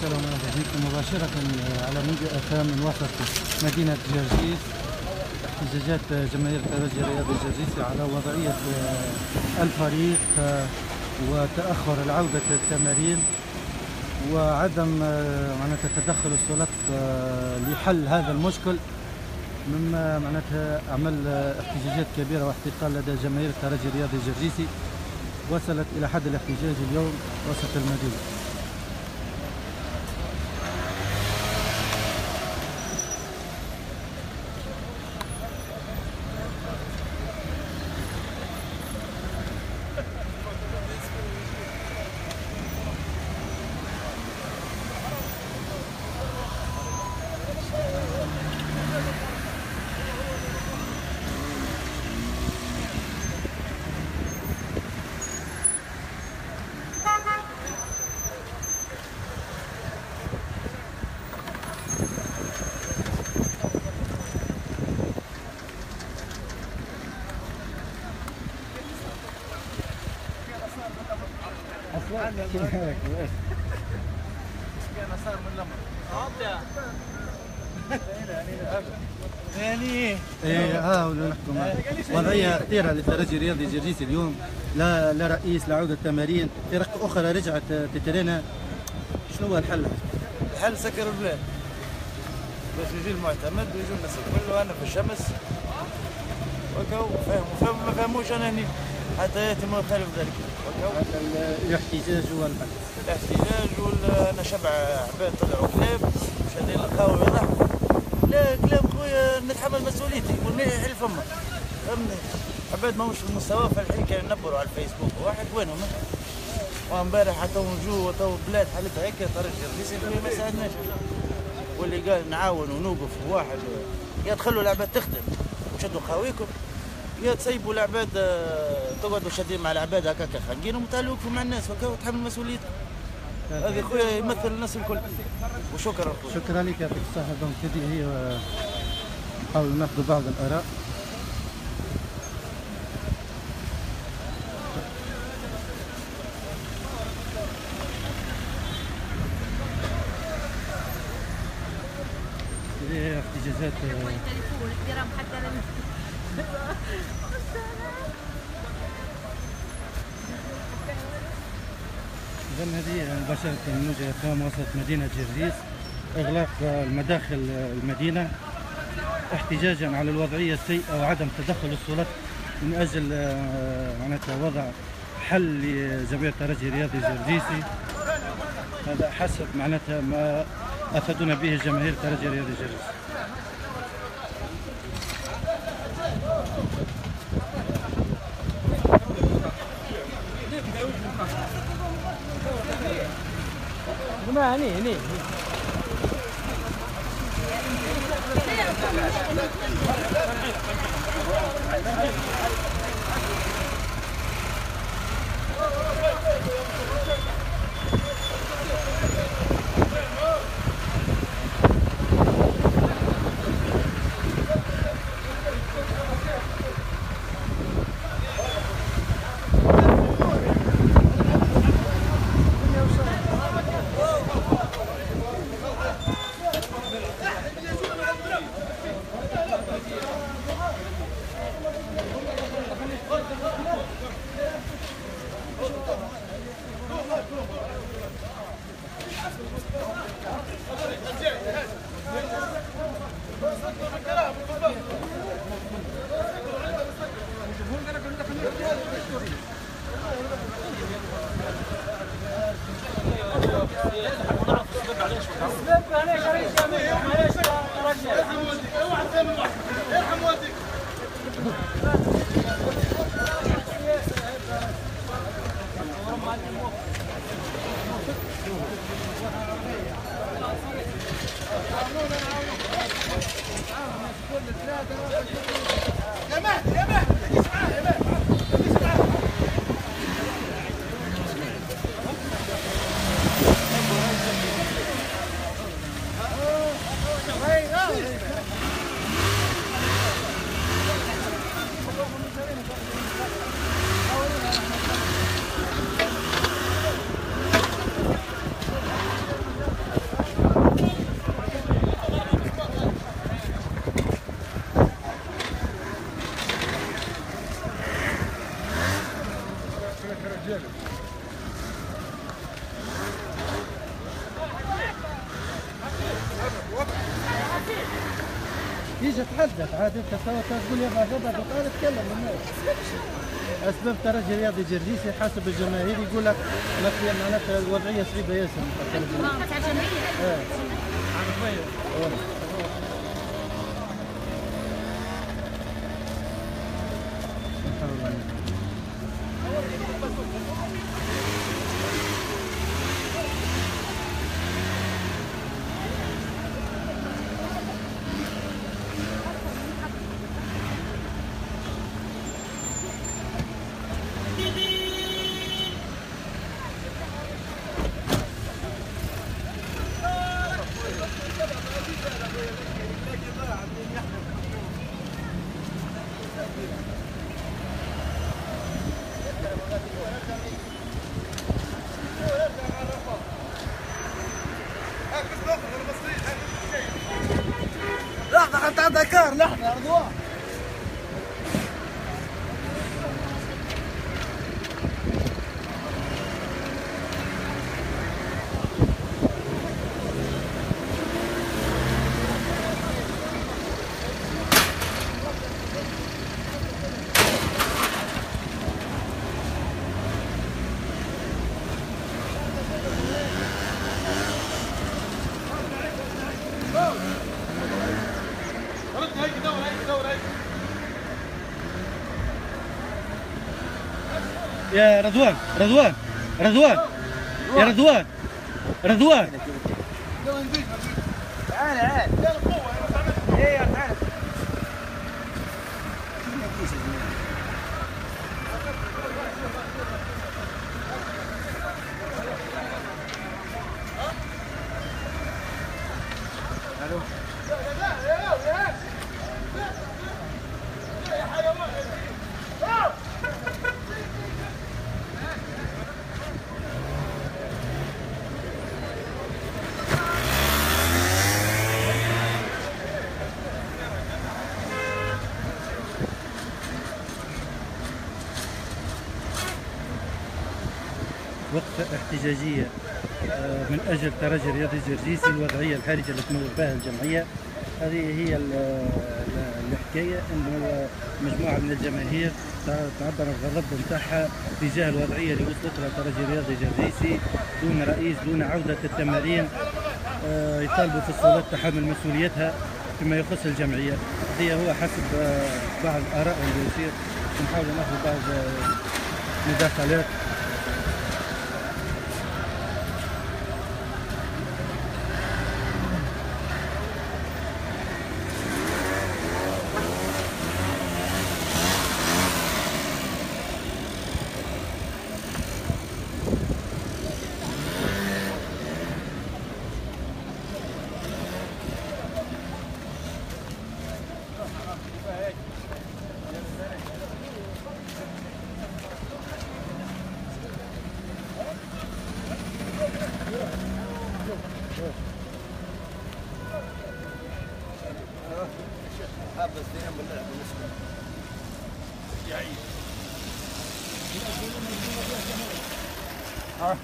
السلام عليكم مباشرة على موجة FM من وسط مدينة جرجيس. احتجاجات جماهير الترجي الرياضي الجرجيسي على وضعية الفريق وتأخر العودة للتمارين وعدم معناتها تدخل السلطات لحل هذا المشكل، مما معناتها عمل احتجاجات كبيرة واحتقان لدى جماهير الترجي الرياضي الجرجيسي وصلت إلى حد الاحتجاج اليوم وسط المدينة. وضعية خطيرة للترجي الرياضي الجرجيسي اليوم، لا رئيس، لا عودة تمارين، فرق أخرى رجعت تترينا. شنو هو الحل؟ الحل سكر البلاد باش يجي المعتمد ويجوا الناس الكل، وانا في الشمس وكاو فاهموا ما فهموش انا هني حتى ياتي ما يخالف ذلك. الاحتجاج هو الحل. الاحتجاج انا شبع عباد طلعوا كلاب شادين القهوه ويضحكوا. لا كلاب خويا نتحمل مسؤوليتي والماء يحل فما، فهمني؟ عباد ماهوش في المستوى، فالحين كانوا ينبروا على الفيسبوك واحد وينهم؟ وامبارح تو نجوا تو بلاد حالتها هيك ترجي الرئيسي ما ساعدناش، واللي قال نعاون ونوقف واحد يا تخلوا العباد تخدم وتشدوا قهاويكم، يا تسيبوا العباد تقعدوا شادين مع العباد هكاك خانقين وتعالوا وقفوا مع الناس وكا وتحمل مسؤوليتك. هذه خويا يمثل الناس الكل. وشكرا خويا. شكرا لك يعطيك الصحة. دونك هذه هي نحاول ناخذ بعض الآراء. هذه احتجاجات إذن هذه مباشرة من موجة FM وسط مدينة جرجيس. إغلاق المداخل المدينة احتجاجا على الوضعية السيئة وعدم تدخل السلطات من أجل معناتها وضع حل لجمعية الترجي الرياضي الجرجيسي. هذا حسب معناتها ما أفادونا به جماهير الترجي الرياضي الجرجيسي. هني يجي يتحدث عاد انت تقول يا بعد وقال اتكلم الناس. اسباب ترجي رياضي جرجيسي حسب الجماهير يقول لك معناتها الوضعيه صعيبه ياسر. تاع الجمعيه. لحظة انت عندك كار لحظة يا رضوان. يا رضوان يا رضوان تعال ايه تعال. وقفة احتجاجية من أجل ترجي رياضي جرجيسي. الوضعية الحرجة اللي تمر بها الجمعية هذه هي الحكاية، أنه مجموعة من الجماهير تعبر الغضب نتاعها تجاه الوضعية اللي وصلت لها ترجي رياضي جرجيسي دون رئيس، دون عودة التمارين. يطالبوا في الصالات تحمل مسؤوليتها فيما يخص الجمعية. هذه هو حسب بعض الآراء اللي يصير. نحاول ناخذ بعض مداخلات. ها